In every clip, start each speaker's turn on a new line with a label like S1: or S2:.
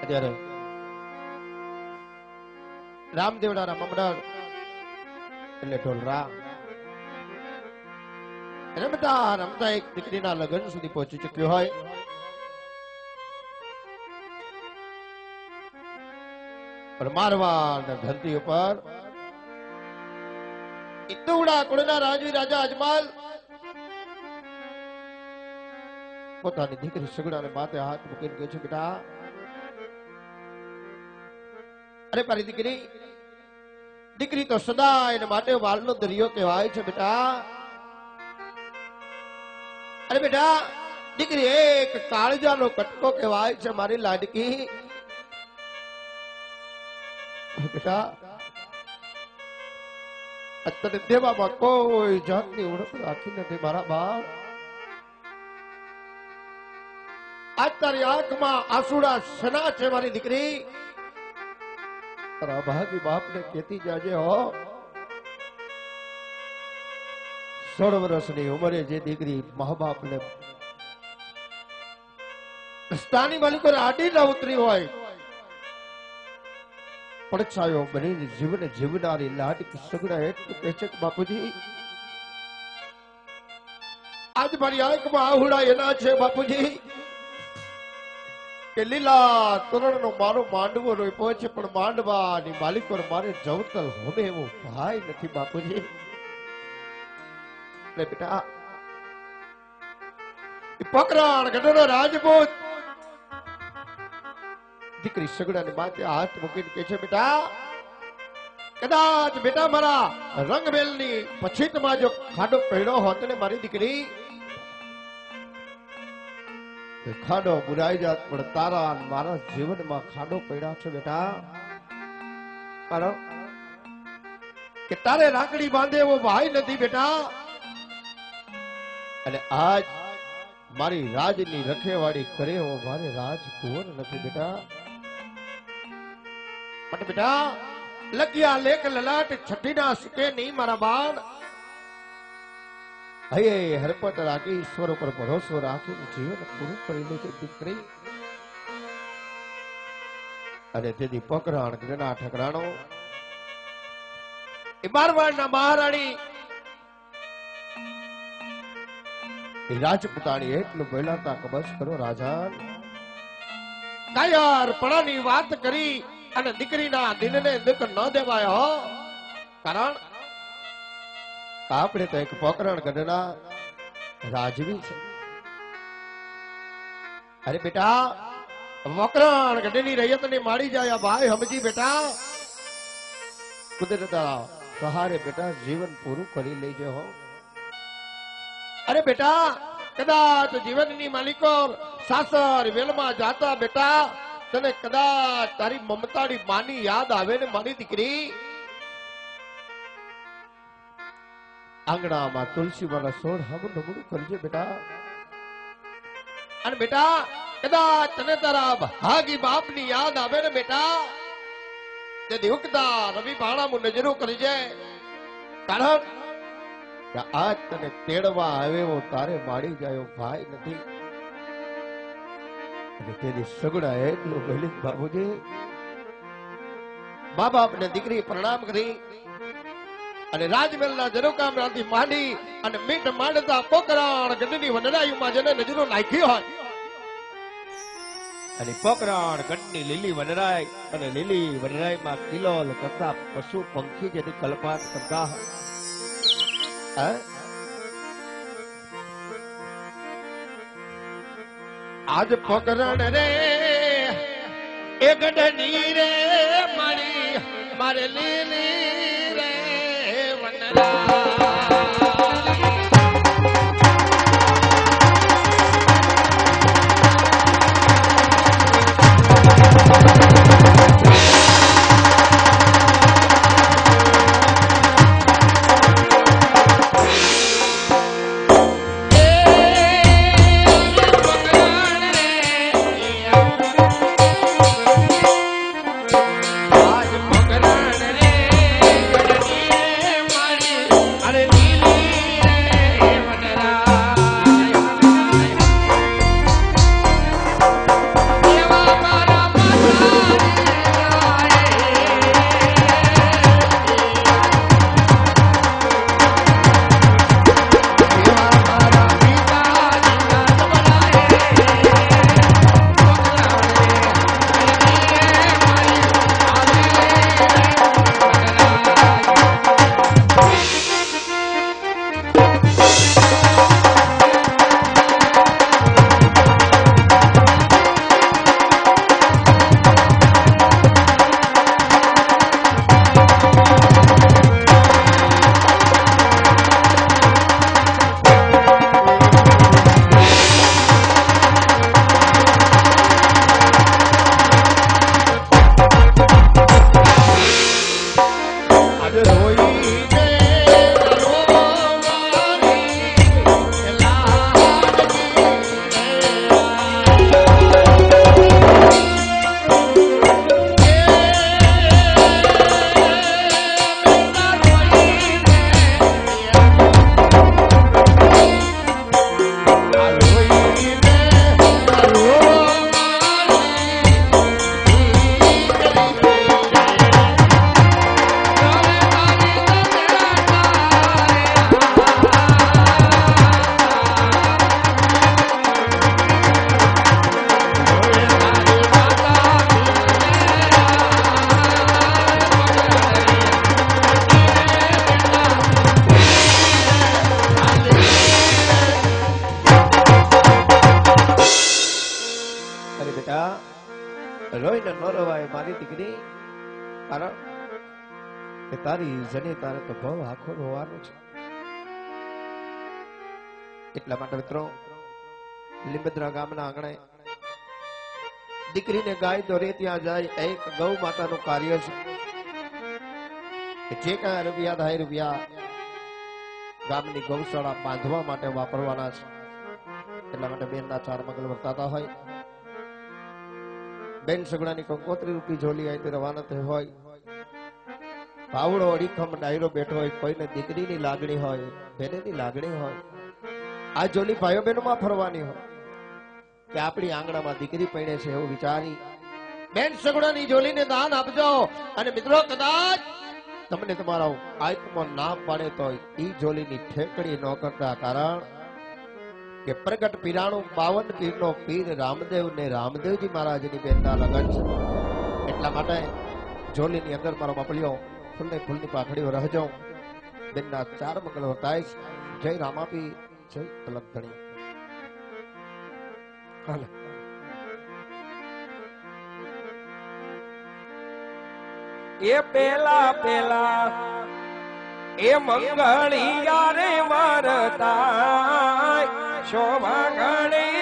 S1: અત્યારે રામદેવડા મમડાર એટલે ઢોલરા રમતા રમતા એક દીકરીના લગ્ન સુધી પહોંચી ચુક્યો હોય. પણ મારવાડ ધરતી ઉપર ઇન્દુડા કુળના રાજવી રાજા અજમલ પોતાની દીકરી સગડાને માથે હાથ મૂકીને કહે છે, બેટા અરે મારી દીકરી, દીકરી તો સદા એને માટે વાલનો દરિયો કહેવાય છે બેટા. અરે બેટા, દીકરી એક કાળજાનો કટકો કહેવાય છે મારી લાડકી. બેટા અત્યારે દેવામાં કોઈ જાતની ઓળખ રાખી નથી મારા બાપ. આજ તારી આંખમાં આંસુડા શના છે મારી દીકરી? તારા ભાગી બાપને કહેતી જાજે હો. 16 વર્ષની ઉંમરે જે દીકરી મા બાપને રસ્તાની માલિકો આડી ના ઉતરી હોય, પડછાયો બનીને જીવન જીવનારી લાડકી સગડા એટલું કહે છે કે બાપુજી આજ મારી આંખમાં આહુડા એના છે બાપુજી કે લીલા તોરણનો મારો માંડવો રોપ્યો છે, પણ માંડવાની માલિકો મારે જવતલ હોમે એવો ભાઈ નથી બાપુજી. બેટા પકરાણ ગઢનો રાજપૂત દીકરી સગડાની માથે હાથ મૂકીને કહે છે, બેટા કદાચ બેટા મારા રંગમેલની પછીતમાં જો ખાડો પડ્યો હોત ને મારી દીકરી, ખાડો બુરાઈ જાત, પણ તારા મારા જીવનમાં ખાડો પડ્યા છે બેટા. કારણ કે તારે રાખડી બાંધે એવો ભાઈ નથી બેટા. અને આજ મારી રાજની રખેવાળી કરે એવો મારે રાજકુંવર નથી બેટા. પણ બેટા લગ્યા લેખ લલાટ છઠ્ઠીના સુકે નહીં મારા બાળ. હે હરપત રાખી ઈશ્વર ઉપર ભરોસો રાખી જીવન પૂરું કરી લે છે દીકરી. અને તેથી પકરાણ ગ્રહના ઠકરાણો એ મારવાડના મહારાણી એ રાજપૂતાણી એટલું બોલાતા કે બસ કરો રાજન, કાયરપણાની વાત કરી અને દીકરીના દિલને દુઃખ ન દેવાય હો. કારણ આપણે તો એક પોકરણ ગઢના રાજવી છે. અરે બેટા પોકરણ ગઢની રૈયતને મારી જાય ભાઈ સમજી બેટા. કુદરતના સહારે બેટા જીવન પૂરું કરી લેજે હો. અરે બેટા કદાચ જીવનની માલિકો સાસર વેલમાં જાતા બેટા તને કદાચ તારી મમતાની માની યાદ આવે ને મારી દીકરી, આંગણામાં તુલસી વાળા સોળ હમ નમણું કરજે બેટા. અને બેટા કદાચ તને તારા ભાગી બાપની યાદ આવે ને બેટા, તે દિવકતા રવિ ભાણામાં નજરો કરજે. કારણ કે આજ તને તેડવા આવ્યો તારે માડી જાય ભાઈ નથી. અને તેની સગડા એટલું વહેલી બાબુજી મા બાપ ને દીકરી પ્રણામ કરી અને રાજમહેલના ઝરૂકામરાથી માંડી અને મીઠ માંડતા પોકરાણ ગઢની વનરાયુમાં જેને નજરો નાખી હોય, અને પોકરાણ ગઢની લીલી વનરાય અને લીલી વનરાયમાં કિલોલ કરતા પશુ પંખી જેની કલ્પના કરતા આજ પોકરણ રે એ ગઢની રે મારી મારે લીલી રે વનરા. રોઈને ન રવાય મારી દીકરી, કારણ કે તારી જને તારે તો ભવ આખો રોવાનું છે. એટલા માટે મિત્રો લીંબદ્રા ગામના આંગણે દીકરીને ગાય દોરે ત્યાં જાય. એક ગૌ માતાનું કાર્ય છે કે જે કાંઈ રૂપિયા થાય રૂપિયા ગામની ગૌશાળા બાંધવા માટે વાપરવાના છે. એટલા માટે બેનના 4 મંગલ વર્તાતા હોય. બેન સગડાની કંકોત્રી રૂપી ઝોલી આવી રવાના થઈ હોય. પાવડો અડીખમ ડાયરો બેઠો હોય. કોઈને દીકરીની લાગણી હોય, બેનેની લાગણી હોય. આ ઝોલી ભાઈઓ બહેનોમાં ફરવાની હોય કે આપણી આંગણામાં દીકરી પૈણે છે એવું વિચારી બેન સગડાની ઝોલીને દાન આપજો. અને મિત્રો કદાચ તમને તમારા આત્મા નામ પાડે તો ઈ ઝોલીની ઠેકડી ન કરતા, કારણ કે પ્રગટ પીરાણું 52 પીરનો પીર રામદેવ ને રામદેવજી મહારાજની બેનના લગન છે. એટલા માટે ઝોલીની અંદર મારો બાપલિયો ફૂલને ફૂલની પાખડીઓ રહેજો. બેનના 4 મંગલ વર્તાય. જય રામાપી, જય કલંકણી. હાલે
S2: એ પેલા પેલા એ મંગળિયા રે વરતાય શોભા ઘણી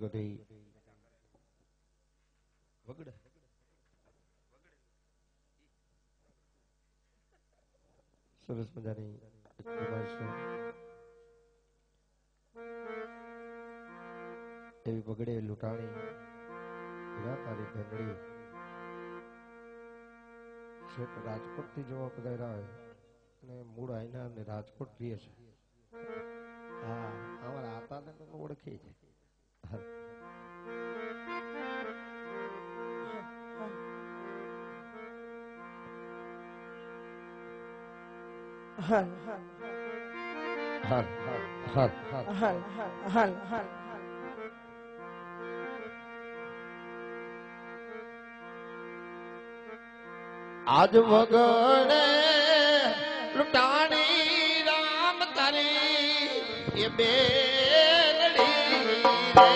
S1: બધી વગડે સરસ મજાની એવી બગડે લૂંટાણી તારી ભેંગડી શેઠ રાજકોટ થી જોવા પધાર્યા હોય અને મૂળ આઈના ને રાજકોટ રહીએ છે. હા અમારા આતાને ઓળખી છે.
S3: હલ
S1: હાલ હાલ હાલ
S3: હલ હલ
S1: આજ વગડે લૂંટાણી રામ તારી એ બેલડી રે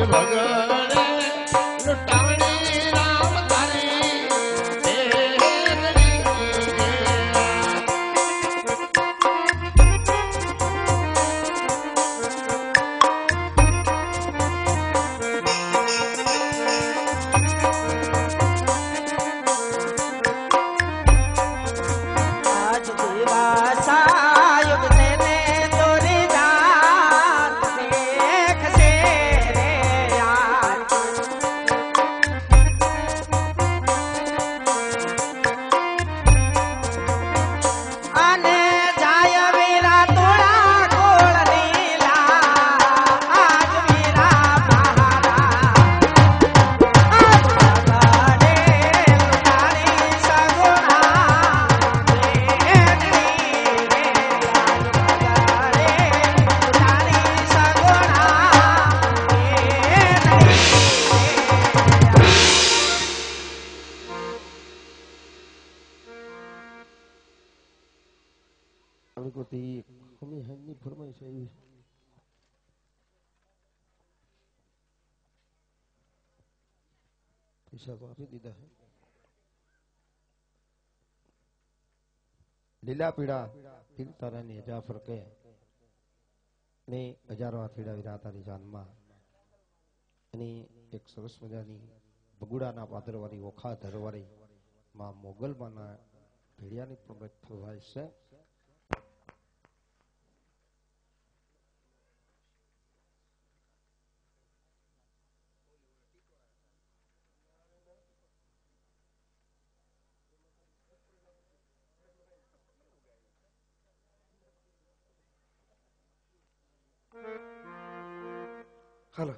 S1: ભગવાન લૂંટાણી રામ તારી હતી ખમી હેની ફરમાઈ છે એવી પૈસા તો આપી દીધા છે લીલા પીડા તિલતારાની જાફર કે ને હજારો થીડા વિરા તારી જાનમાં એની એક સરસ મજાની બગુડાના પાદરવાળી ઓખા ધરવાળી માં મોગલમાના ભેડિયાની પણ થવાય છે હાલો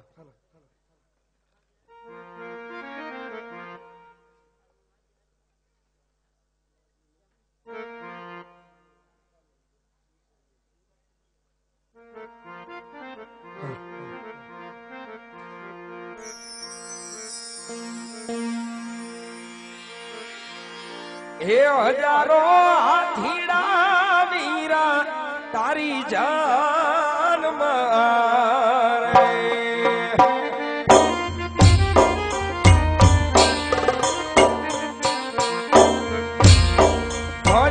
S2: હે હજારો હાથીડા વીરા તારી જાન મારે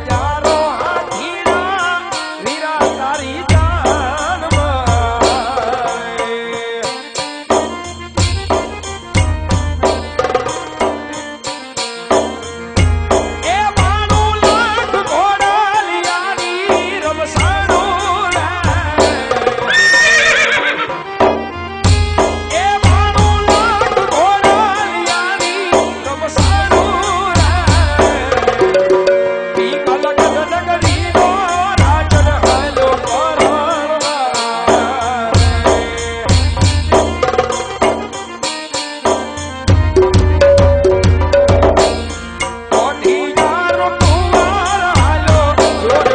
S2: હજારો હાથીડા વીરા તારી જાન મારે એ માનું લાખ ઘોડાલિયાની રમસાણું રે એ માનું લાખ ઘોડાલિયાની રમસાણું રે ઈ કલક નગરીનો રાજન હાલો ઓઢીયારો કુંવર હાલો જોર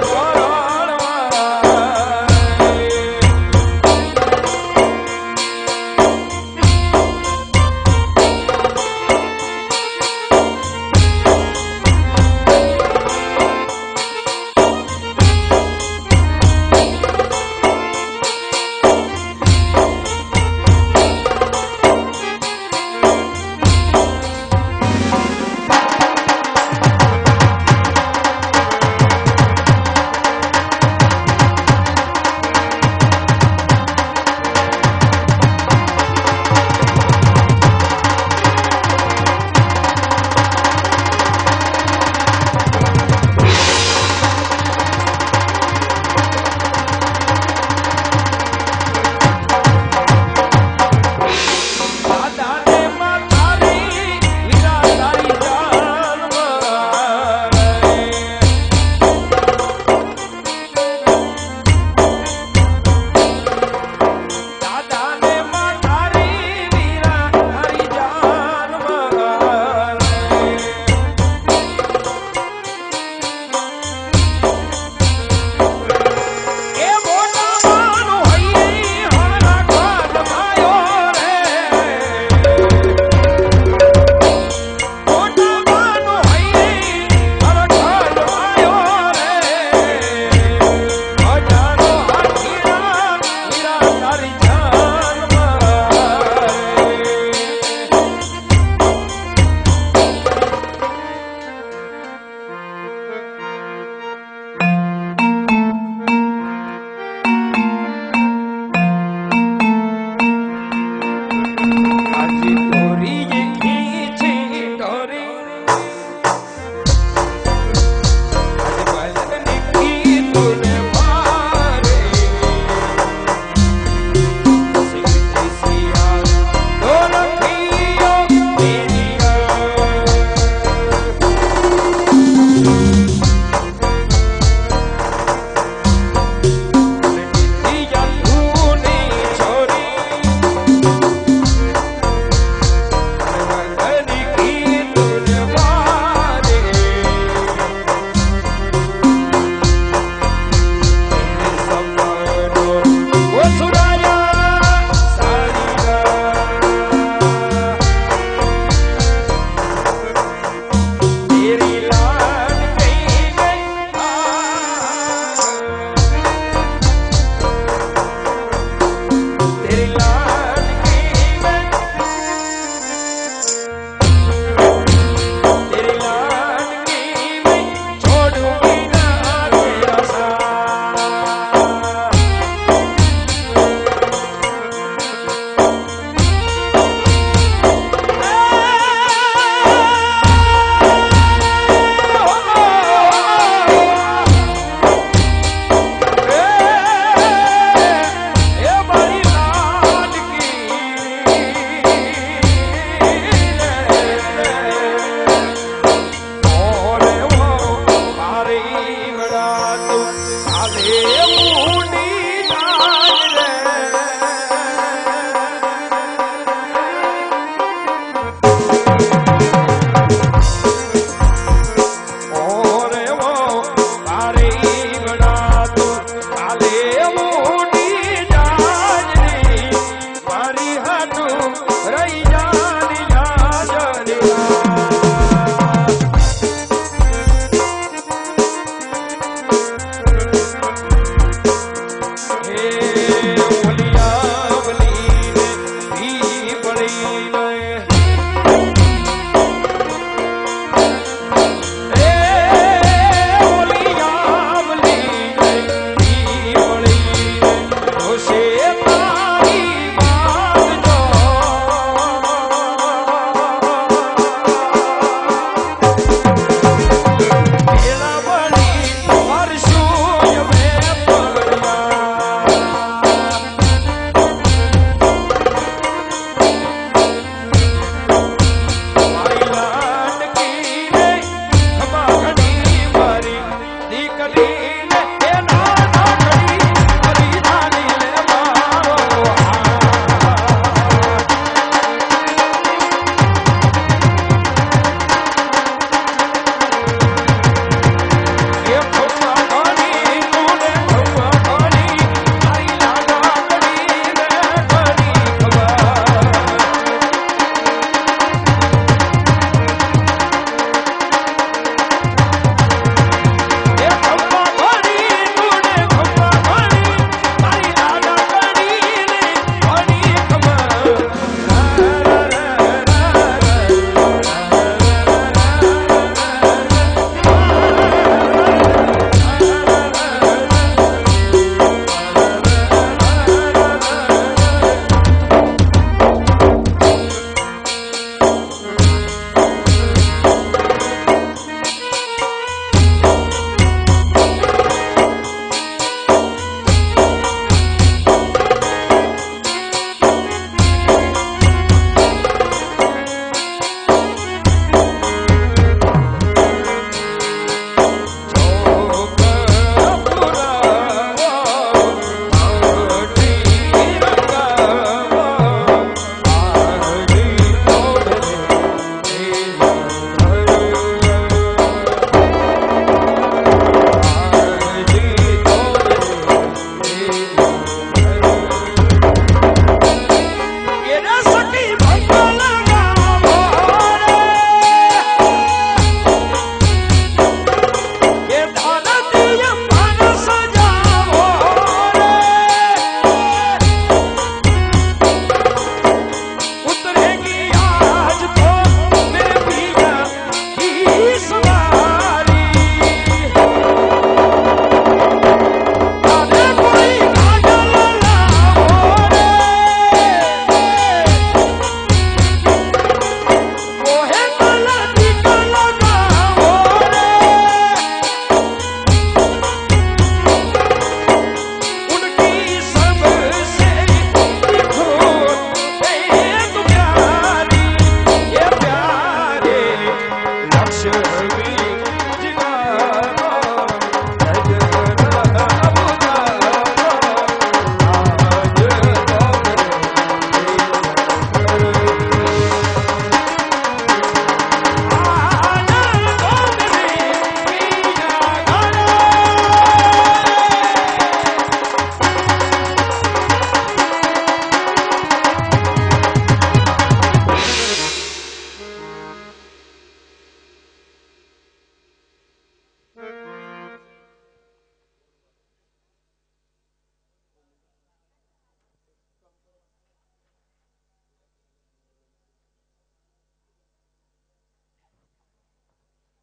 S2: દાદાને માતારી વીરા તારી જાન મારે દાદાને માતારી વીરા તારી જાન મારે એ મોટા માનો હૈયે હળના ખાન માયો રે મોટા માનો હૈયે હળના ખાન માયો રે હજારો હાથીડા વીરા તારી જાન મારે આજી તોરી ये खींची तोरी आज बालन की तूने मारे सीधी सिया दो रखियो मेरिया दिया तूने छोरी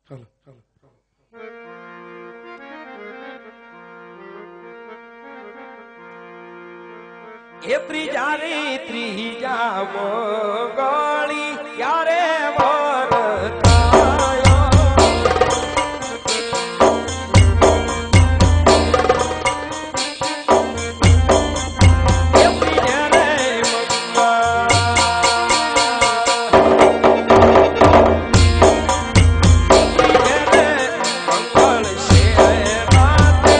S1: ચાલો ચાલો
S2: એ ત્રીજા મોગળી ક્યારે વરતાયો એ ત્રીજા રે મંગળ છે રાતે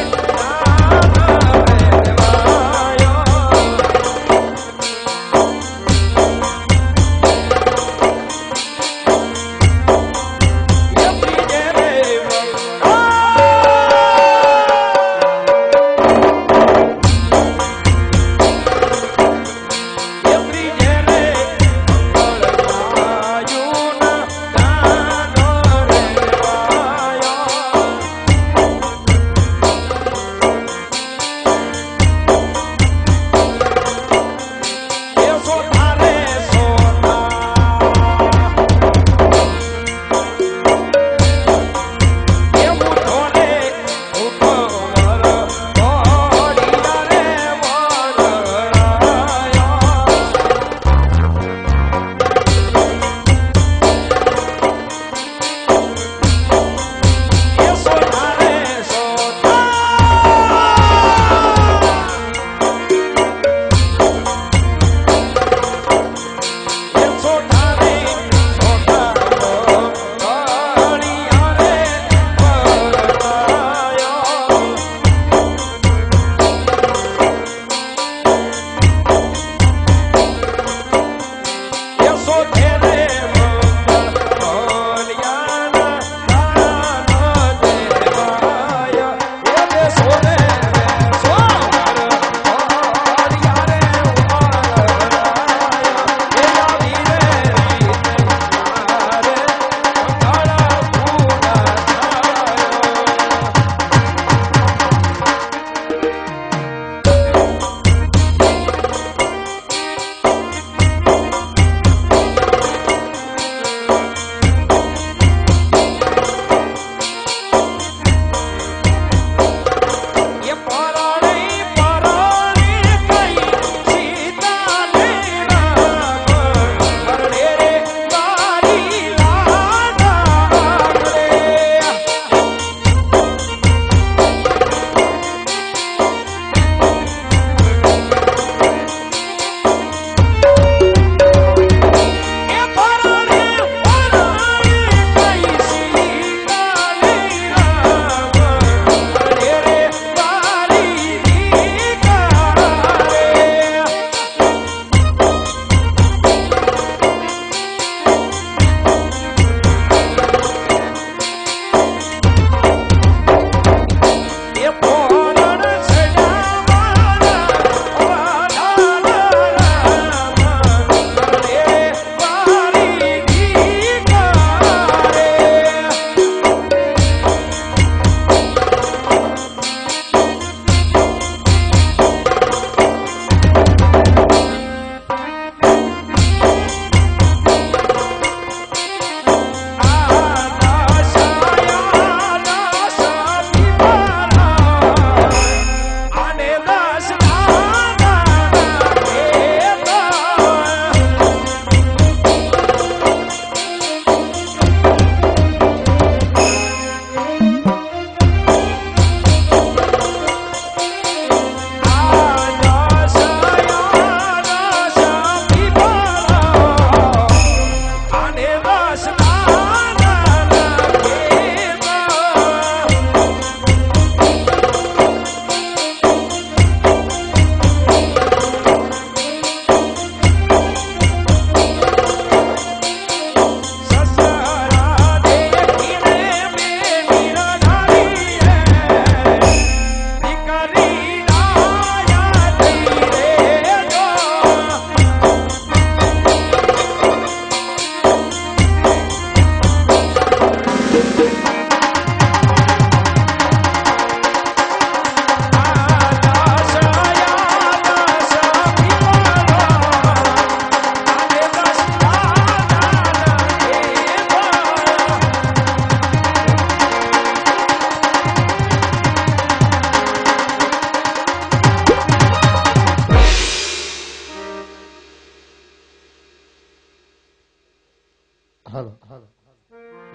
S1: હાલો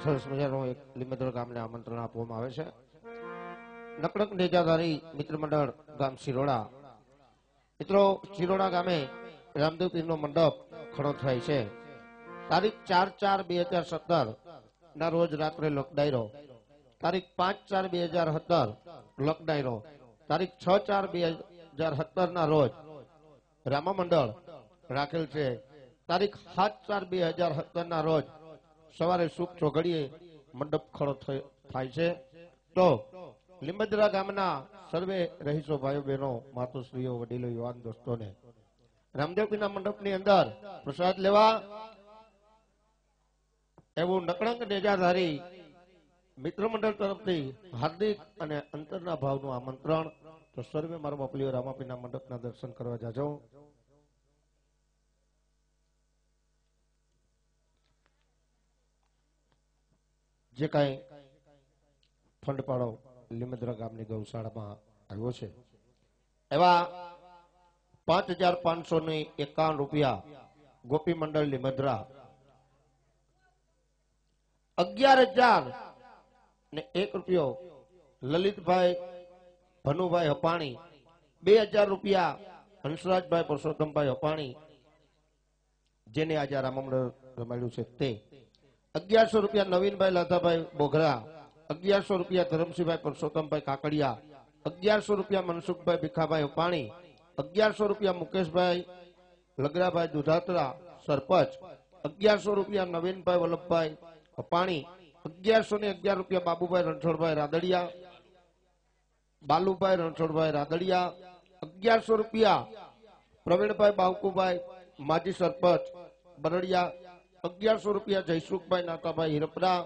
S1: સરસ મજાનું એક લીમેદર ગામને આમંત્રણ આપવામાં આવે છે. નકળક નેજાધારી મિત્ર મંડળ ગામ શિરોડા. મિત્રો, શિરોડા ગામે રામદેવ પીરનો મંડપ ખડો થાય છે. તારીખ 4/4/2017 ના રોજ રાત્રે લોક ડાયરો, તારીખ 5/4/2017 લોક ડાયરો, તારીખ 6/4/2017 ના રોજ રામા મંડળ રાખેલ છે. તારીખ 7/4/2017 ના રોજ સવારે શુભ ચોઘડીએ મંડપ ખડો થાય છે. તો લીંબદરા ગામના સર્વે રહીશો, ભાઈઓ બહેનો, માતુશ્રીઓ, વડીલો, યુવાન દોસ્તોને રામદેવપીરના મંડપની અંદર પ્રસાદ લેવા એવું નકળંગ નેજાધારી મિત્ર મંડળ તરફથી હાર્દિક અને અંતરના ભાવનું આમંત્રણ. તો સર્વે મારા બાપલીઓ રામાપીરના મંડપના દર્શન કરવા જાજો. જે કાંઈ ફંડ પાડો લીમદરા ગામની ગૌશાળામાં આવ્યો છે, એવા 5,551 રૂપિયા ગોપી મંડળ લીમદરા, 11,001 રૂપિયો લલિતભાઈ ભનુભાઈ હપાણી, 2,000 રૂપિયા હંસરાજભાઈ પરસોત્તમભાઈ હપાણી, જેને આજે રામા મંડળ રમાડ્યું છે તે, 1,100 રૂપિયા નવીનભાઈ લાધાભાઈ બોઘરા, 1,100 રૂપિયા ધરમસિંહભાઈ પરસોત્તમભાઈ કાકડિયા, 1,100 રૂપિયા મનસુખભાઈ ભીખાભાઈ ઉપાણી, 1,100 રૂપિયા મુકેશભાઈ લગરાભાઈ દુધાત્રા સરપંચ, 1,100 રૂપિયા નવીનભાઈ વલ્લભભાઈ ઉપાણી, 1,111 રૂપિયા બાબુભાઈ રણછોડભાઈ રાદડિયા, બાલુભાઈ રણછોડભાઈ રાદડિયા, 1,100 રૂપિયા પ્રવીણભાઈ બાવકુભાઈ માજી સરપંચ બરડિયા, 1,100 રૂપિયા જયસુખભાઈ નાતાભાઈ હિરપરા,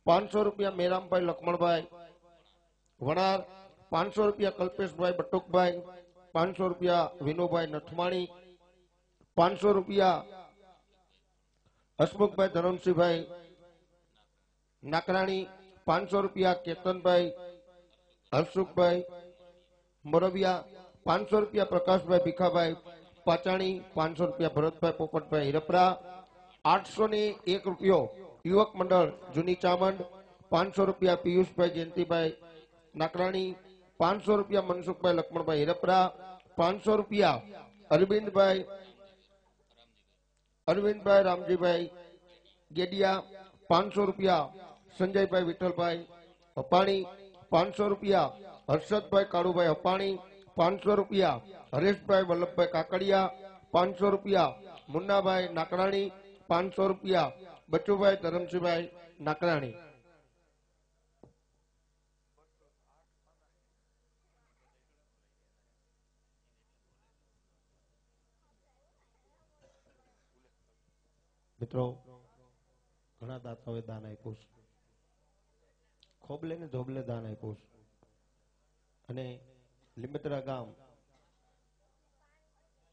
S1: 500 રૂપિયા મેરામભાઈ લક્ષ્મણભાઈ વણાર, 500 રૂપિયા કલ્પેશભાઈ બટુકભાઈ, 500 રૂપિયા વિનુભાઈ નથમાણી, 500 રૂપિયા હસમુખભાઈ ધરમસિંહભાઈ નાકરાણી, 500 રૂપિયા કેતનભાઈ હરસુખભાઈ મોરવિયા, 500 રૂપિયા પ્રકાશભાઈ ભીખાભાઈ પાચાણી, 500 રૂપિયા ભરતભાઈ પોપટભાઈ હિરપરા, 801 રૂપિયો યુવક મંડળ જૂની ચામંડ, 500 રૂપિયા પિયુષભાઈ જયંતિભાઈ નાકરાણી, 500 રૂપિયા મનસુખભાઈ લક્ષ્મણભાઈ હિરપરા, 500 રૂપિયા અરવિંદભાઈ રામજીભાઈ ગેડિયા, 500 રૂપિયા સંજયભાઈ વિઠ્ઠલભાઈ અપાણી, 500 રૂપિયા હર્ષદભાઈ કાળુભાઈ અપાણી, 500 રૂપિયા હરેશભાઈ વલ્લભભાઈ કાકડિયા, 500 રૂપિયા મુન્નાભાઈ નાકરાણી, 500 રૂપિયા બચુભાઈ ધરમસિંહભાઈ નાકરાણી. મિત્રો, ઘણા દાતાઓએ દાન આપ્યું છે, ખોબલે ને ધોબલે દાન આપ્યું છે, અને લીમદરા ગામ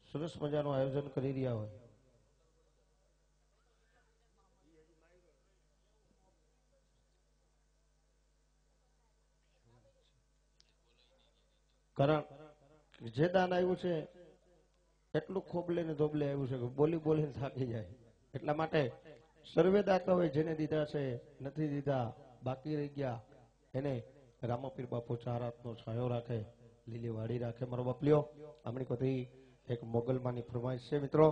S1: સરસ મજાનું આયોજન કરી રહ્યા હોય. કારણ જે દાન આવ્યું છે એટલું ખોબલે ને ધોબલે આવ્યું છે કે બોલી બોલીને થાકી જાય. એટલા માટે સર્વે દાતાઓએ જેને દીધા છે, નથી દીધા, બાકી રહી ગયા, એને રામાપીર બાપુ ચાર હાથનો છાયો રાખે, લીલી વાડી રાખે. મારો બાપલીઓ, આમની કોઈ એક મોગલમાની ફરમાઈશ છે. મિત્રો,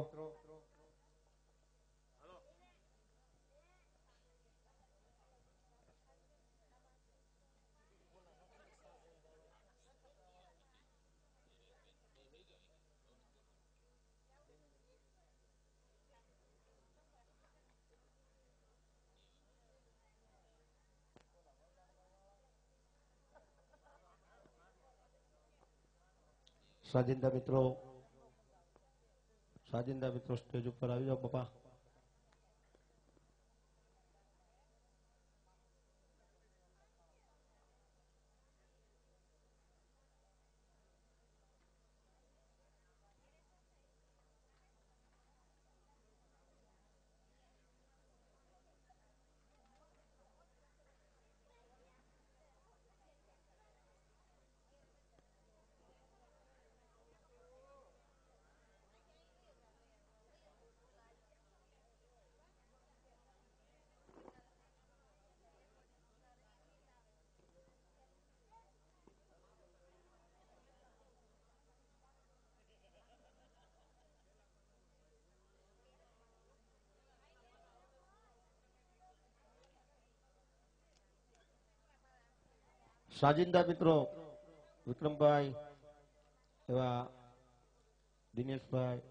S1: સાજિંદા મિત્રો સ્ટેજ ઉપર આવી જાઓ બાપા. સાજિંદા મિત્રો વિક્રમભાઈ એવા દિનેશભાઈ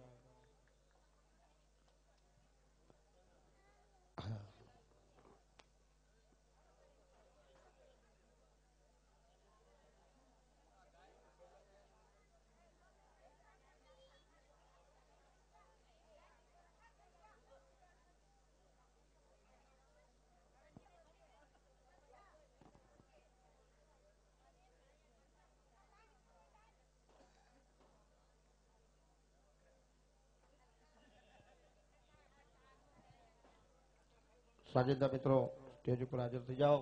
S1: સાજિંદા મિત્રો સ્ટેજ ઉપર હાજર થઈ જાઓ.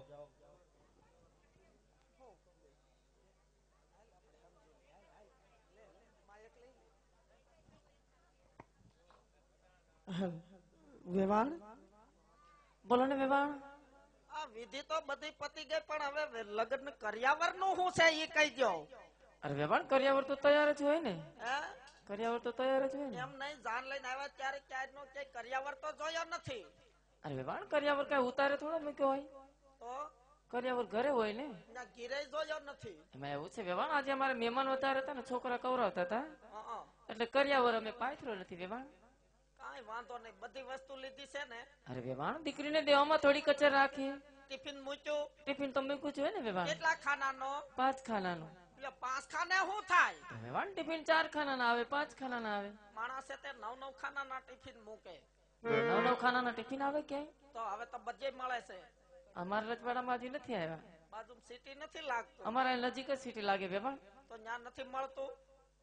S3: વેવાણ બોલો ને વેવાણ.
S4: આ વિધિ તો બધી પતી ગઈ પણ હવે લગ્ન કર્યાવર નું શું છે એ કહી દો.
S3: અરે વેવાણ કર્યાવર તો તૈયાર જ હોય ને.
S4: હે
S3: કર્યાવર તો તૈયાર જ હોય ને.
S4: એમ નહીં, જાન લઈને આવ્યા ત્યારે ક્યાંય નો કે કર્યાવર તો જોયો નથી.
S3: અરે વેવાણ કર્યાવર કઈ ઉતારે થોડો મૂક્યો હોય.
S4: તો
S3: કર્યાવર ઘરે હોય ને.
S4: ના ઘીરે જોયો નથી.
S3: એમાં એવું છે વેવાણ, આજે અમારે મહેમાન વધારે હતા ને છોકરા કવરાવતા હતા
S4: હં.
S3: એટલે કર્યાવર અમે પાથરો નથી વેવાણ.
S4: કાંઈ વાંધો નહીં, બધી વસ્તુ લીધી છે ને.
S3: અરે વેવાણ દીકરીને દેવામાં થોડી કચર રાખી.
S4: ટિફિન મૂક્યું.
S3: ટિફિન તો મૂક્યું છે ને વેવાણ.
S4: કેટલા ખાનાનો?
S3: 5 ખાનાનું.
S4: એટલે 5 ખાને શું થાય?
S3: તો વેવાણ ટિફિન 4 ખાનાના આવે, 5 ખાનાના આવે.
S4: માણસે તે 9 ખાનાના ટિફિન મૂકે.
S3: 9 ખાનાના ટિફિન આવે ક્યાંય?
S4: તો હવે તો બધે મળે છે.
S3: અમારા રજવાડામાં હજી નથી આવ્યા.
S4: બાજુ સિટી નથી લાગતું.
S3: અમારા અહીં નજીક જ સિટી લાગે વેવાણ.
S4: તો ત્યાં નથી મળતું.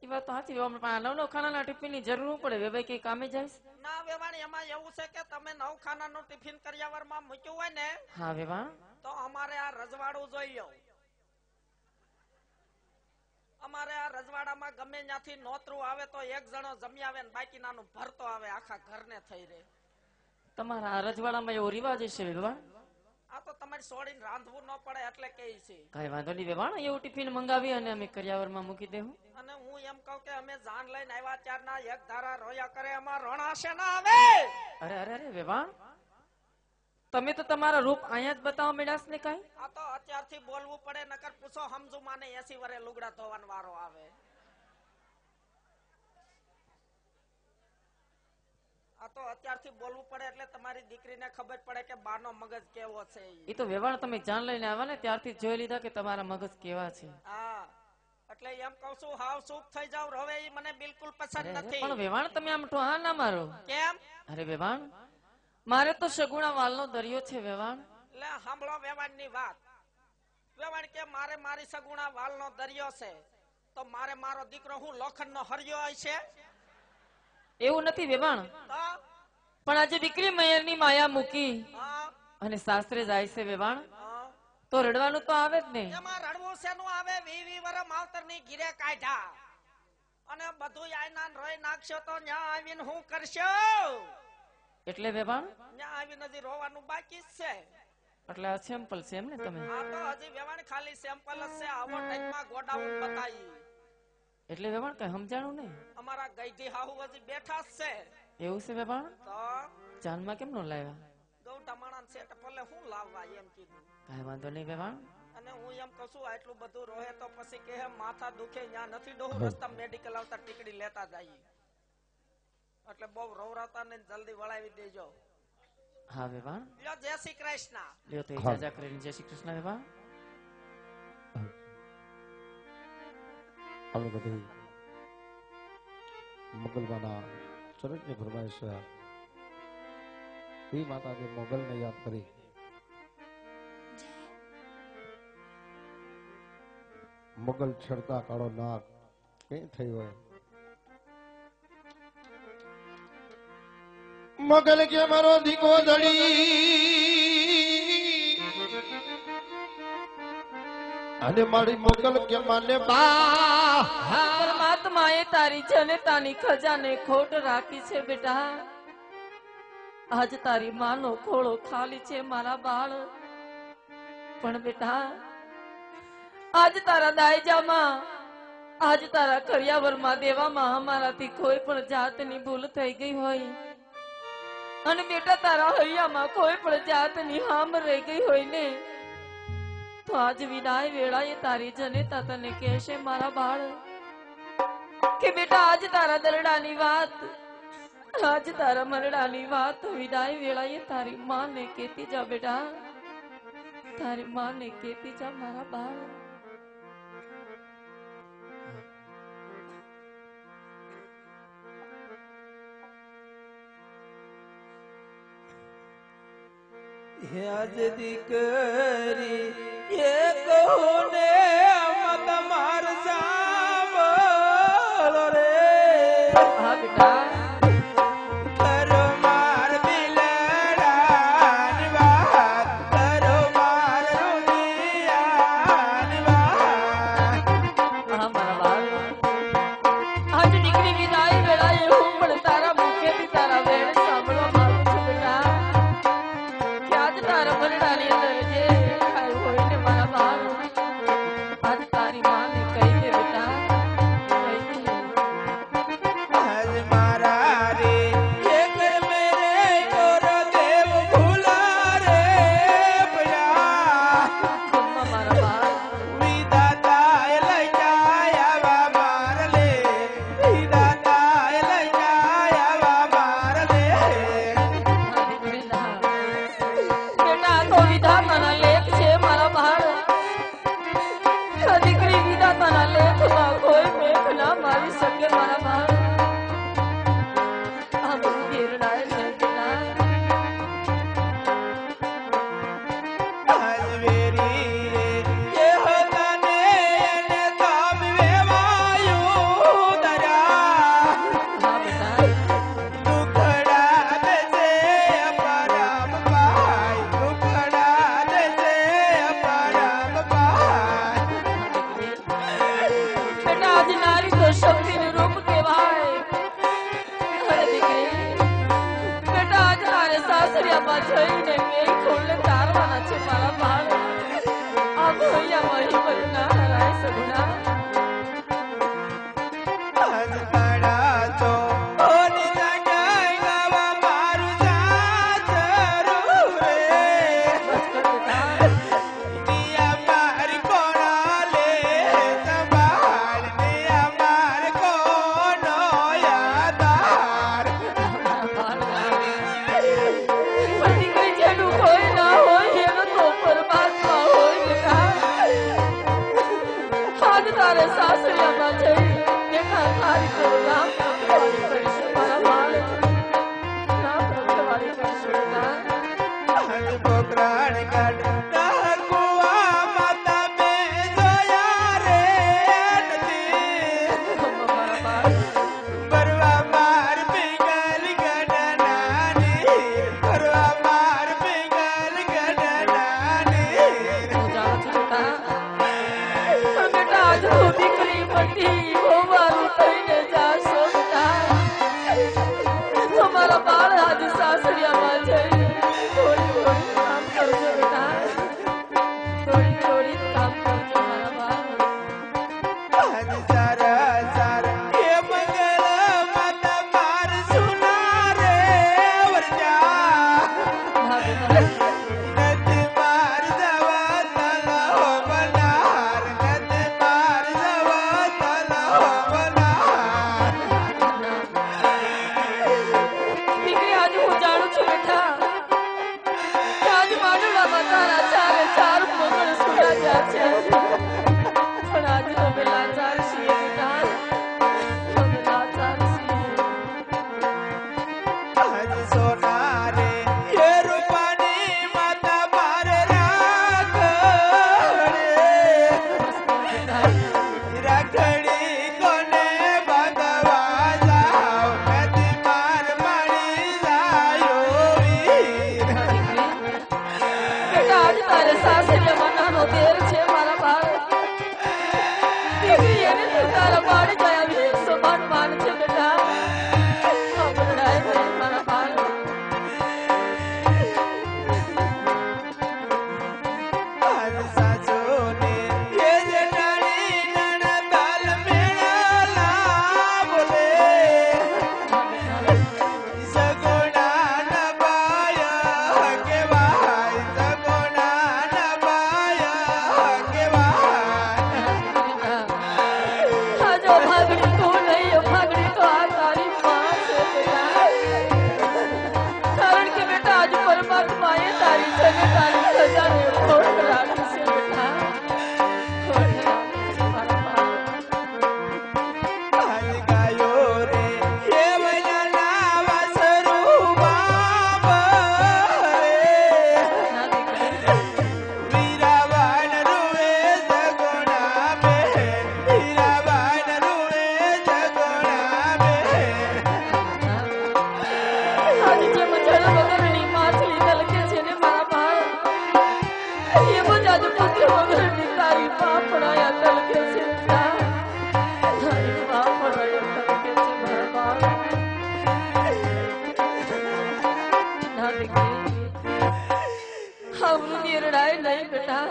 S3: એ વાત તો સાચી. 9 ખાનાના ટિફિન ની જરૂર પડે વેવાઈ કઈ કામે જાય.
S4: ના વેવાણી, એમાં એવું છે કે તમે 9 ખાનાનું ટિફિન કર્યાવરમાં મૂક્યું હોય ને,
S3: હા વેવાણ.
S4: તો અમારે આ રજવાડું જોઈ લો. અમારે આ રજવાડામાં ગમે ત્યાંથી નોતરું આવે તો એક જણો જમી આવે ને બાકી નાનું ભરતો આવે, આખા ઘરને થઈ રહે.
S3: તમારા આ રજવાડામાં એવો રિવાજ છે વેવાણ.
S4: આ તો તમારે છોડીને રાંધવું ન પડે એટલે કે છે.
S3: કઈ વાંધો નહીં વેવાણ, એવું ટિફિન મંગાવી અને અમે કર્યાવરમાં મૂકી દેવું.
S4: અને હું એમ કહું કે અમે જાન લઈને આવ્યા ત્યારના એક ધારા રોયા કરે, એમાં રણાશે ના આવે.
S3: અરે અરે અરે વેવાણ, તમે તો તમારા રૂપ અહીંયા જ બતાવવા માંડ્યા ને કઈ.
S4: આ તો અત્યારથી બોલવું પડે, નકર પૂછો સમજુ માને 80 વરે લુગડા ધોવાનો વારો આવે. આ તો અત્યારથી બોલવું પડે એટલે તમારી દીકરીને ખબર પડે કે બાનો મગજ કેવો છે.
S3: એ તો વેવાણ તમે જાન લઈને આવ્યા ને ત્યારથી જોઈ લીધા કે તમારા મગજ કેવા છે.
S4: હા, એટલે એમ કહું છું હાવ ચૂપ થઈ જાવ. હવે એ મને બિલકુલ પસંદ
S3: અરે,
S4: નથી.
S3: પણ વેવાણ તમે આમ ટોહા ના મારો.
S4: કેમ?
S3: અરે વેવાણ, મારે તો સગુણા વાલનો દરિયો છે વેવાણ.
S4: એટલે સાંભળો વેવાણની વાત. વેવાણ કે મારે મારી સગુણા વાલનો દરિયો છે, તો મારે મારો દીકરો હું લોખંડનો હરિયો હોય છે?
S3: એવું નથી વેવાણ,
S4: તો
S3: પણ આજે દીકરી મયરની માયા મૂકી
S4: હા,
S3: અને સાસરે જાય છે વેવાણ,
S4: હા.
S3: તો રડવાનું તો આવે જ ને.
S4: એમાં રડવું શેનું આવે? 20 વર માવતરની ઘીરે કાઢ્યા અને બધું આયના રોઈ નાખશો તો ન્યા આવીને હું કરશો?
S3: એટલે વેવાણ,
S4: ન્યા આવીને હજી રોવાનું બાકી જ છે.
S3: એટલે આ સેમ્પલ છે એમ ને તમે.
S4: આ તો હજી વેવાણ ખાલી સેમ્પલ જ છે. આવો ટાઈપમાં ગોડાઉન બતાવી.
S3: એટલે વેવાણ કઈ સમજાણું નહીં.
S4: અમારા ગઈઢી હાહુ હજી બેઠા જ છે.
S3: એવું છે વેવાણ,
S4: તો
S3: જાનમાં કેમ નો લાવ્યા?
S4: ગૌ ટમાણા સેટ ભલે હું લાવવા એમ કીધું.
S3: કઈ વાંધો નહીં વેવાણ.
S4: અને હું એમ કહું છું આટલું બધું રોહે તો પછી કે માથા દુખે ત્યાં નથી ડોહું રસ્તા મેડિકલ આવતા ટીકડી લેતા જઈએ. એટલે બહુ રોવરાતા ને જલ્દી વળાવી દેજો.
S3: હા વેવાણ.
S4: લ્યો, જય શ્રી કૃષ્ણ.
S3: લ્યો તો ઇજાજા કરીને જય શ્રી કૃષ્ણ વેવાણ.
S1: આપણે બધી મોગલમાના ચરણની ફરમાઈશ એ માતાજી મોગલને યાદ કરી મોગલ છડતા કાળો નાગ કઈ થઈ હોય. મોગલ કે મારો દીકો દડી અને મારી મોગલ કે માને બા.
S3: પરમાત્માએ તારી જનતાની ખજાને ખોટ રાખી છે બેટા. આજ તારી માનો ખોળો ખાલી છે મારા બાળ. પણ બેટા આજ તારા દાયજામાં, આજ તારા કર્યાવરમાં દેવામાં અમારાથી કોઈ પણ જાતની ભૂલ થઈ ગઈ હોય અને બેટા તારા હૈયામાં કોઈ પણ જાતની હામ રહી ગઈ હોય ને, તો આજ વિદાય વેળાએ તારી જનેતા તને કહેશે મારા બાળ કે બેટા આજ તારા દરડાની વાત, આજ તારા મરડાની વાત વિદાય વેળાએ તારી માને કહેતી જા બેટા, તારી માને કહેતી જા મારા બાળ.
S2: આજ દીકરી એ કહું ને તમાર સાંભળો રે.
S3: હા બેટા
S2: કરો માર બિલડાની વાત, કરો માર રૂડિયાની વાત.
S3: હા મારા બાળ આજ દીકરી વિદાય વેળાએ હું પણ તારા મુખેથી તારા વેણ સાંભળવા માંગુ છું બેટા. તારા મરડાની અંદર જે ખાયું હોય ને મારા બાળ આજ તારી માને કહી દે બેટા, કહી દે.
S2: આજ મારા રે એક મેરે કોરો દેવ ભૂલા રે ભયા.
S3: મારા બાળ
S2: વિધાતાએ લઈ જાય આવા માર લે, વિધાતાએ લઈ જાય આવા માર લે.
S3: બેટા તો વિધાતાના લેખ છે મારા બાળ, દીકરી વિધાતાના લેખમાં કોઈ મેઘ ના મારી શકે મારા બાળ. આ બધું ઘેરડાય છે બેટા.
S2: આજ વેરી રે એ હતા ને એને તાપ વેવાયું દરા.
S3: હા બેટા
S2: દુખડા દેશે અપરામ ભાઈ, દુખડા દેશે અપરામ ભાઈ.
S3: બેટા આજ નારી તો શક્તિનું રૂપ કહેવાય. અરે દીકરી બેટા આજ તારે સાસરિયામાં જઈને મેં ખોલને તારવાના છે મારા બાળ. આ ભૈયામાં હિંમત ના હરાય સગુણા.
S2: આજ કાળા તો ઓની જગ્યાએ ગાવા મારું સાસરું રે.
S3: બસ કર બેટા.
S2: નિયા માર કોણા લે સંભાળ, નિયા માર કોનો યાદાર.
S3: પણ દીકરી જેનું કોઈ ના હોય એનો તો પરમાત્મા હોય બેટા. આજ તારે સાસરિયામાં જઈ બેટા તારી તો નામ રખડવાની પડશે મારા બાળ, નામ રખડવાની પડશે બેટા.
S2: આજ પોકરાણ કાઢ કુવા માતા બે જોયા રે નથી.
S3: મારા બાળ
S2: પરવા માર પિંગલ ગડનાની, પરવા માર પિંગલ ગડનાની.
S3: હું જાણું છું બેટા, પણ બેટા આજ હું દીકરી મટી હોવાનું થઈને જાશો બેટા. તમારા બાળ આજ સાસરિયામાં જઈને થોડી થોડી કામ કરજો બેટા, થોડી થોડી કામ કરજો મારા બાળ.
S2: આજ સારા સારા એ મંગલ માતા માર સુના રે વરજા.
S3: હા બેટા
S2: નથી માર જવા તલાવ બનાર, નથી માર જવા તલાવ બનાર.
S3: દીકરી આજે હું જાણું છું બેટા કે આજ માંડવામાં તારા ચારે ચાર મંગળ સુના ગયા છે, પણ આજે તો અમે લાચાર છીએ બેટા, અમે લાચાર છીએ.
S2: આજ સોના રે એ રૂપાની માતા માર રાખડે. રાખડી કોને બાંધવા જાવ, નથી માર મારી જાયો વીર.
S3: બેટા આજ તારે સાસરિયામાં નાનો દેર છે મારા બાળ. તને તારી ખજાને ખોટ રાખી છે બેટા, ખોટ રાખી છે મારા બાળ.
S2: આજ ગાયો રે એ વૈયાના વાસરુ બાપ રે.
S3: ના દીકરી,
S2: વીરાવાન રૂએ જગોણા બેન, વીરાવાન રૂએ જગોણા બેન.
S3: આજ જેમ જળ વગરની માછલી તલકે છે ને મારા બાળ, એમ જ આજ પુત્ર વગરની તારી પાપણાયા તલકે છે બેટા. તારી પાપણાયા તલકે છે મારા બાળ. ના દીકરી, આવરું નિર્ણય નહીં બેટા.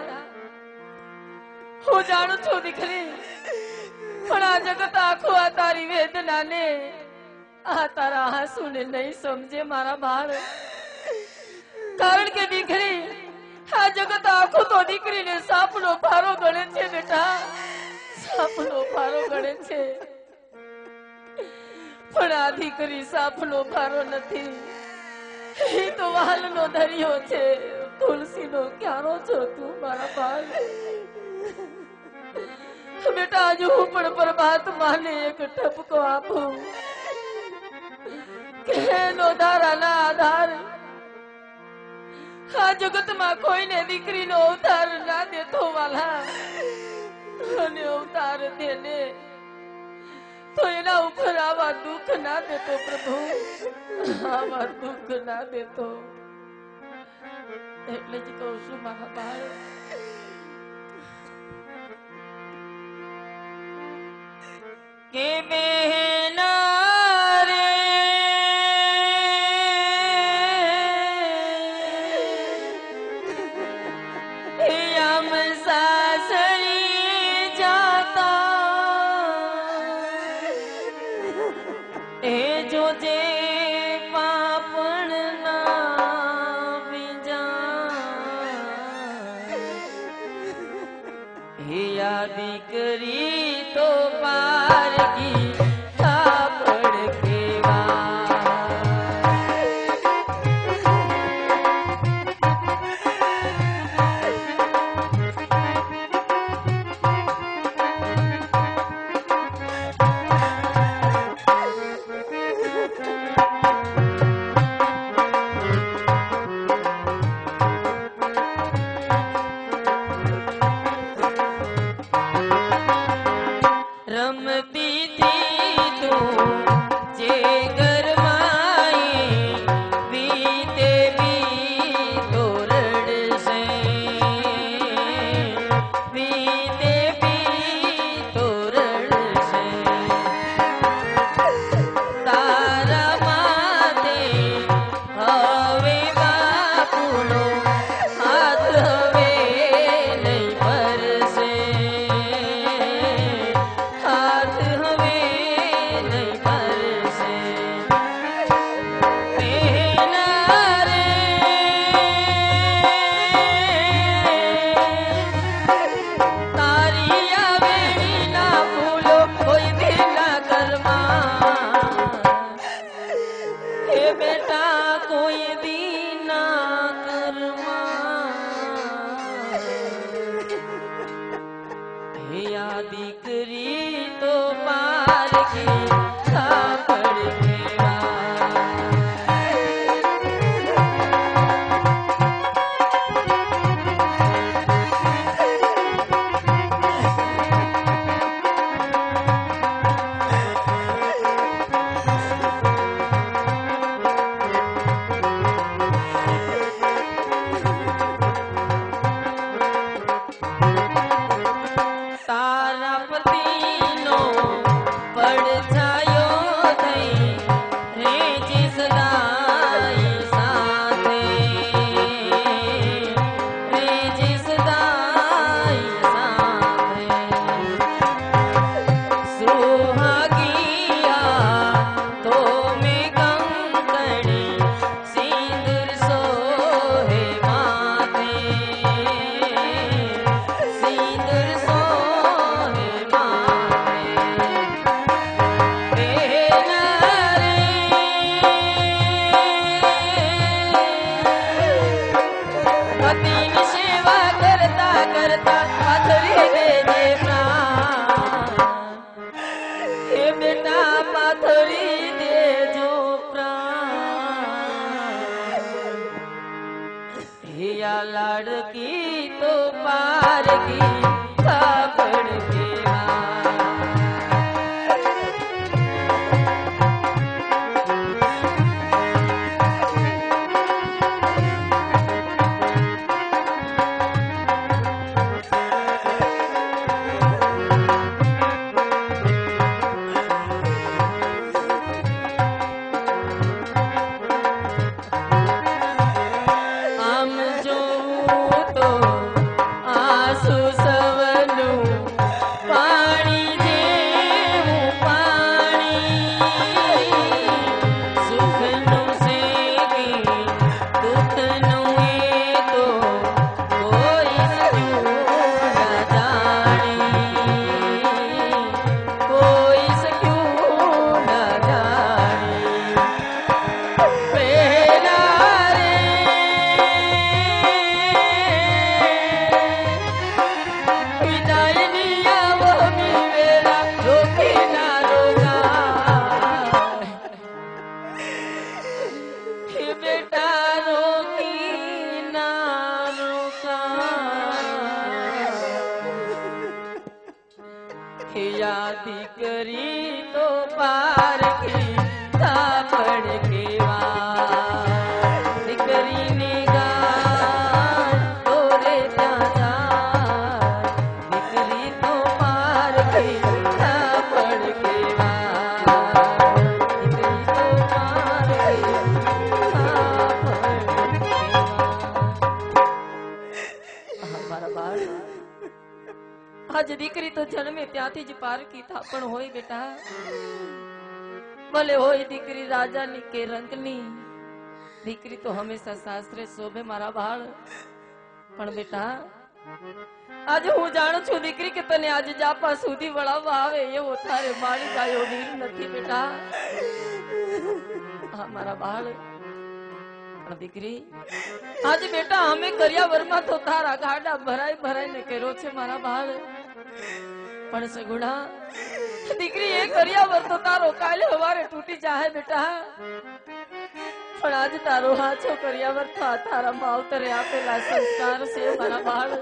S3: હું જાણું છું દીકરી, પણ આ જગત આખું આ તારી વેદનાને, આ તારા આંસુને નહીં સમજે મારા બાળ. કારણ કે દીકરી, આ જગત આખું તો દીકરીને સાપનો ભારો ગણે છે બેટા, સાપનો ભારો ગણે છે. પણ આ દીકરી સાપનો ભારો નથી, એ તો વાલનો દરિયો છે, તુલસીનો ક્યારો છો તું મારા બાળ. બેટા હજુ હું પણ પરમાત્માને એક ઠપકો આપું કે નો ધારાના આધાર આ જગતમાં કોઈને દીકરીનો અવતાર ના દેતો વાલા, અને અવતાર દેને તો એના ઉપર આવા દુઃખ ના દેતો પ્રભુ, આવા દુઃખ ના દેતો. એટલે જ કહું છું મારા બાળ, કે બેના રે આમ સાસરી જાતા એ જોજે પાપણ ના બીજા હે આ દીકરી તો પારકી થાપડ કેવા. રમતી થી हिया लाड़की तो पार की कापड़ देवा દીકરી તો પાર કી કાપડ કેવા દીકરીની ગાય તોરે ત્યાં દીકરી તો પાર કી કાપડ કેવા દીકરી તો પાર કી કાપડ કેવા મારા બાળ આજ દીકરી તો જન્મે ત્યાંથી જ પારકી થાપણ હોય બેટા ભલે હોય દીકરી રાજાની કે રંગની દીકરી તો હંમેશા સાસરે શોભે મારા બાળ પણ બેટા આજે હું જાણું છું દીકરી કે તને આજે જાપા સુધી વળાવવા આવે એવો તારે માળી ગાયો વીર નથી બેટા હા મારા બાળ પણ દીકરી આજે બેટા અમે કર્યાવરમાં તો તારા ગાડા ભરાઈ ભરાઈને કર્યો છે મારા બાળ પણ સગુણા દીકરી એ કર્યાવર તો તારો કાલે સવારે તૂટી જાહે બેટા પણ આજ તારો હાચો કર્યાવર તો તારા માવતરે આપેલા સંસ્કાર છે મારા બાળ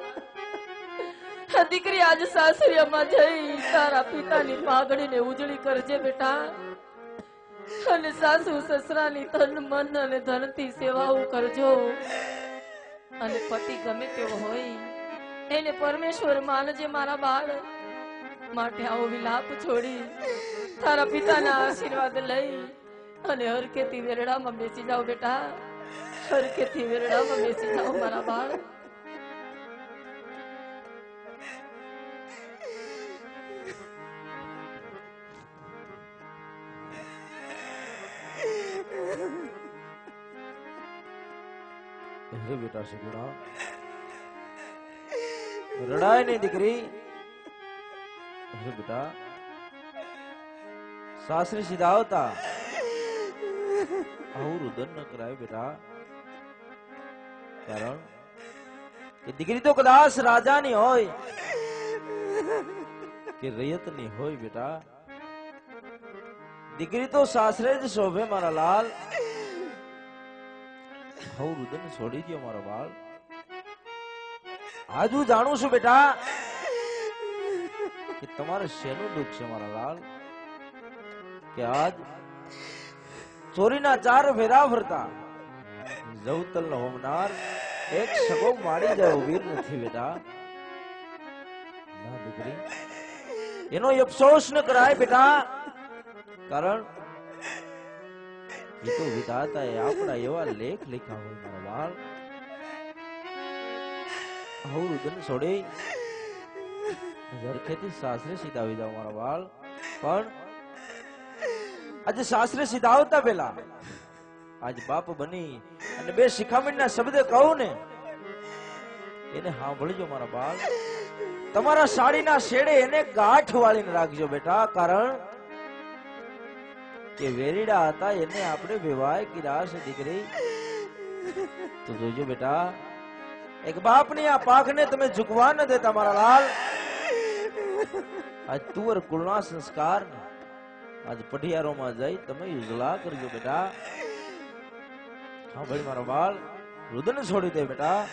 S3: દીકરી આજ સાસરિયામાં જઈ તારા પિતાની પાઘડીને ઉજળી કરજે બેટા અને સાસુ સસરાની તન મન અને ધનથી સેવાઓ કરજો અને પતિ ગમે તેવો હોય એને પરમેશ્વર માનજે મારા બાળ માટે આવો વિલાપ છોડી તારા પિતાના આશીર્વાદ લઈ અને હરખેથી વેરડામાં બેસી જાઓ બેટા હરખેથી વેરડામાં બેસી જાઓ મારા બાળ
S5: અરે બેટા સગુણા રડાય નહીં દીકરી અરે બેટા સાસરે સીધા આવતા આવું રુદન ન કરાય બેટા કારણ કે દીકરી તો કદાચ રાજાની હોય કે રૈયતની હોય બેટા દીકરી તો સાસરે જ શોભે મારા લાલ આવું રુદન છોડી દો મારા બાળ આજ હું જાણું છું બેટા કે તમારે શેનું દુઃખ છે મારા લાલ કે આજ ચોરીના 4 ફેરા ફરતા જવતલ નો હોમનાર એક સગો મારી જાય વીર નથી બેટા ના દીકરી એનો અફસોસ ન કરાય બેટા કારણ એ તો વિધાતા એ આપણા એવા લેખ લખ્યા હોય મારા બાળ આવું રુદન છોડી ઘરખેથી સાસરે સીધા આવી જાવ મારા બાળ પણ આજે સાસરે સીધા આવતા પેલા આજ બાપ બની અને 2 શિખામણના શબ્દ કહું ને એને સાંભળજો મારા બાળ તમારા સાડીના શેડે એને ગાંઠ વાળીને રાખજો બેટા કારણ કે વેરીડા હતા એને આપણે વિવાહ કર્યા છે દીકરી તો જોજો બેટા એક બાપની આ પાખને તમે ઝુકવા ન દેતા મારા લાલ આજ તુવર કુળના સંસ્કાર આજ પઢિયારોમાં જઈ તમે ઉજળા કરજો બેટા હા ભાઈ મારા બાળ રુદન છોડી દે બેટા.